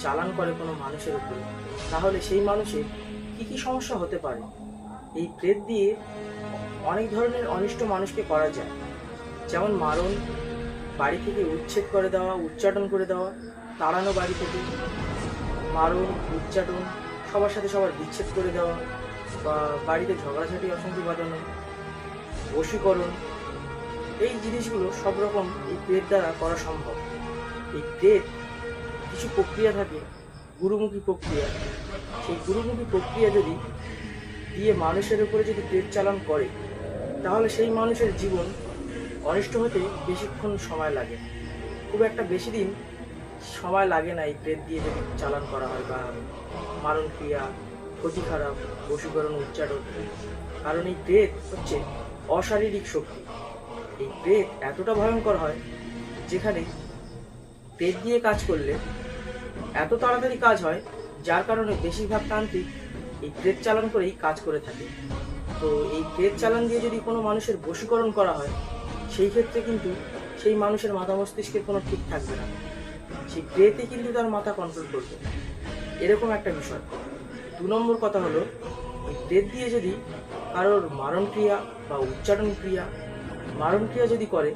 চালান করে কোনো মানুষের উপরে, তাহলে সেই মানুষের কি কি সমস্যা হতে পারে। এই প্রেত দিয়ে অনেক ধরনের অনিষ্ট মানুষকে করা যায়, যেমন মারণ, বাড়ি থেকে উচ্ছেদ করে দেওয়া, উচ্চাটন করে দেওয়া, তাড়ানো বাড়ি থেকে, মারণ, উচ্চাটন, সবার সাথে সবার বিচ্ছেদ করে দেওয়া, বা বাড়িতে ঝগড়াঝাটি অশান্তি বাঁধানো, বশীকরণ, এই জিনিসগুলো সব রকম এই প্রেত দ্বারা করা সম্ভব। এই প্রেত কিছু প্রক্রিয়া থাকে, গুরুমুখী প্রক্রিয়া। সেই গুরুমুখী প্রক্রিয়া যদি দিয়ে মানুষের উপরে যদি প্রেত চালান করে, তাহলে সেই মানুষের জীবন অনিষ্ট হতে বেশিক্ষণ সময় লাগে, খুব একটা বেশি দিন সময় লাগে না এই প্রেত দিয়ে যদি চালান করা হয়, বা মারণ ক্রিয়া, ক্ষতি খারাপ, বশীকরণ, উচ্চারণ। কারণ এই প্রেত হচ্ছে অশারীরিক শক্তি। এই প্রেত এতটা ভয়ঙ্কর হয়, যেখানে প্রেত দিয়ে কাজ করলে এত তাড়াতাড়ি কাজ হয়, যার কারণে বেশিরভাগ তান্ত্রিক এই প্রেত চালান করেই কাজ করে থাকে। তো এই প্রেত চালান দিয়ে যদি কোনো মানুষের বশীকরণ করা হয়, সেই ক্ষেত্রে কিন্তু সেই মানুষের মাথা মস্তিষ্কের কোনো ঠিক থাকবে না, সেই প্রেতই কিন্তু তার মাথা কন্ট্রোল করবে, এরকম একটা বিষয়। 2 নম্বর কথা হলো, এই প্রেত দিয়ে যদি কারোর মারণ ক্রিয়া বা উচ্চারণ ক্রিয়া, মারণ ক্রিয়া যদি করে,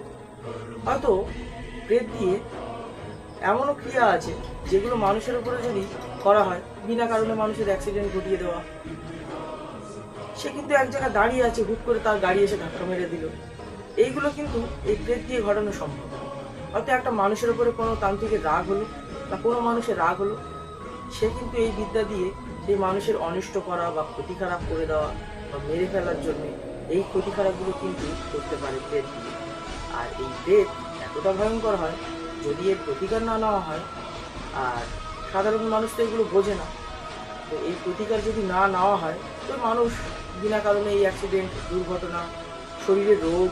হয়তো প্রেত দিয়ে এমনও ক্রিয়া আছে যেগুলো মানুষের উপরে যদি করা হয়, বিনা কারণে মানুষের অ্যাক্সিডেন্ট ঘটিয়ে দেওয়া। সে কিন্তু এক জায়গায় দাঁড়িয়ে আছে, হুট করে তার গাড়ি এসে ধাক্কা মেরে দিল, এইগুলো কিন্তু এই প্রেত দিয়ে ঘটানো সম্ভব। হয়তো একটা মানুষের উপরে কোনো তান্ত্রিকের রাগ হলো, বা কোনো মানুষের রাগ হলো, সে কিন্তু এই বিদ্যা দিয়ে সেই মানুষের অনিষ্ট করা বা ক্ষতি খারাপ করে দেওয়া বা মেরে ফেলার জন্য এই ক্ষতি খারাপগুলো কিন্তু করতে পারে প্রেত দিয়ে। আর এই প্রেত এতটা ভয়ঙ্কর হয়, যদি এর প্রতিকার না নেওয়া হয়, আর সাধারণ মানুষ তো এগুলো বোঝে না, তো এই প্রতিকার যদি না নেওয়া হয়, তো মানুষ বিনা কারণে এই অ্যাক্সিডেন্ট, দুর্ঘটনা, শরীরে রোগ,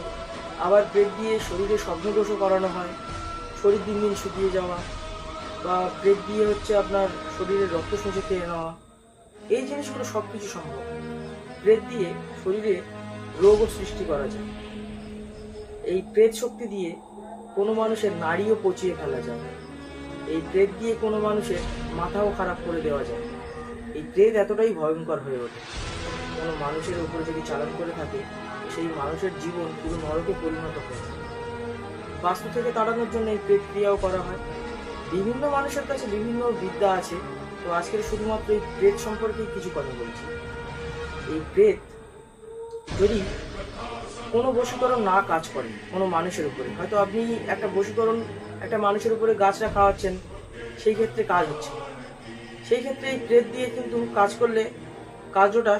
আবার প্রেত দিয়ে শরীরে স্বপ্নদোষও করানো হয়, শরীর দিন দিন শুকিয়ে যাওয়া, বা প্রেত দিয়ে হচ্ছে আপনার শরীরের রক্ত শুষে খেয়ে নেওয়া, এই জিনিসগুলো সব কিছু সম্ভব। প্রেত দিয়ে শরীরে রোগও সৃষ্টি করা যায়। এই প্রেত শক্তি দিয়ে কোনো মানুষের নাড়িও পচিয়ে ফেলা যায়। এই প্রেত দিয়ে কোনো মানুষের মাথাও খারাপ করে দেওয়া যায়। এই প্রেত এতটাই ভয়ঙ্কর হয়ে ওঠে, কোনো মানুষের উপর যদি চালান করে থাকে, সেই মানুষের জীবন পুরো নরকে পরিণত হয়ে যায়। বাস্তু থেকে তাড়ানোর জন্য এই প্রেত ক্রিয়াও করা হয়। বিভিন্ন মানুষের কাছে বিভিন্ন বিদ্যা আছে, তো আজকের শুধুমাত্র এই প্রেত সম্পর্কে কিছু কথা বলছি। এই প্রেত যদি কোনো বশীকরণ না কাজ করে কোনো মানুষের উপরে, হয়তো আপনি একটা বশীকরণ একটা মানুষের উপরে গাছটা খাওয়াচ্ছেন, সেই ক্ষেত্রে কাজ হচ্ছে, সেই ক্ষেত্রে এই প্রেত দিয়ে কিন্তু কাজ করলে কার্যটা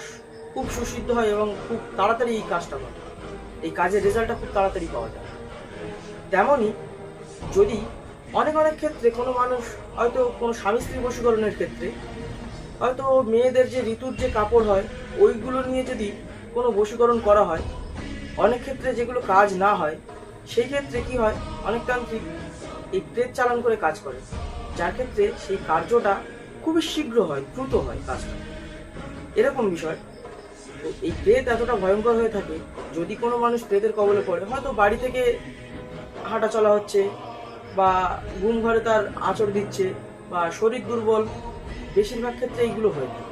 খুব সুসিদ্ধ হয় এবং খুব তাড়াতাড়ি এই কাজটা হয়, এই কাজের রেজাল্টটা খুব তাড়াতাড়ি পাওয়া যায়। তেমনই যদি অনেক অনেক ক্ষেত্রে কোনো মানুষ, হয়তো কোনো স্বামী স্ত্রী বশীকরণের ক্ষেত্রে, হয়তো মেয়েদের যে ঋতুর যে কাপড় হয়, ওইগুলো নিয়ে যদি কোনো বশীকরণ করা হয়, অনেক ক্ষেত্রে যেগুলো কাজ না হয়, সেই ক্ষেত্রে কি হয়, অনেক তান্ত্রিক এই প্রেত চালান করে কাজ করে, যার ক্ষেত্রে সেই কার্যটা খুবই শীঘ্র হয়, দ্রুত হয় কাজটা, এরকম বিষয়। তো এই প্রেত এতটা ভয়ঙ্কর হয়ে থাকে, যদি কোনো মানুষ প্রেতের কবলে পড়ে, হয়তো বাড়ি থেকে হাঁটা চলা হচ্ছে, বা ঘুম ঘরে তার আঁচড় দিচ্ছে, বা শরীর দুর্বল, বেশিরভাগ ক্ষেত্রে এইগুলো হয়ে থাকে।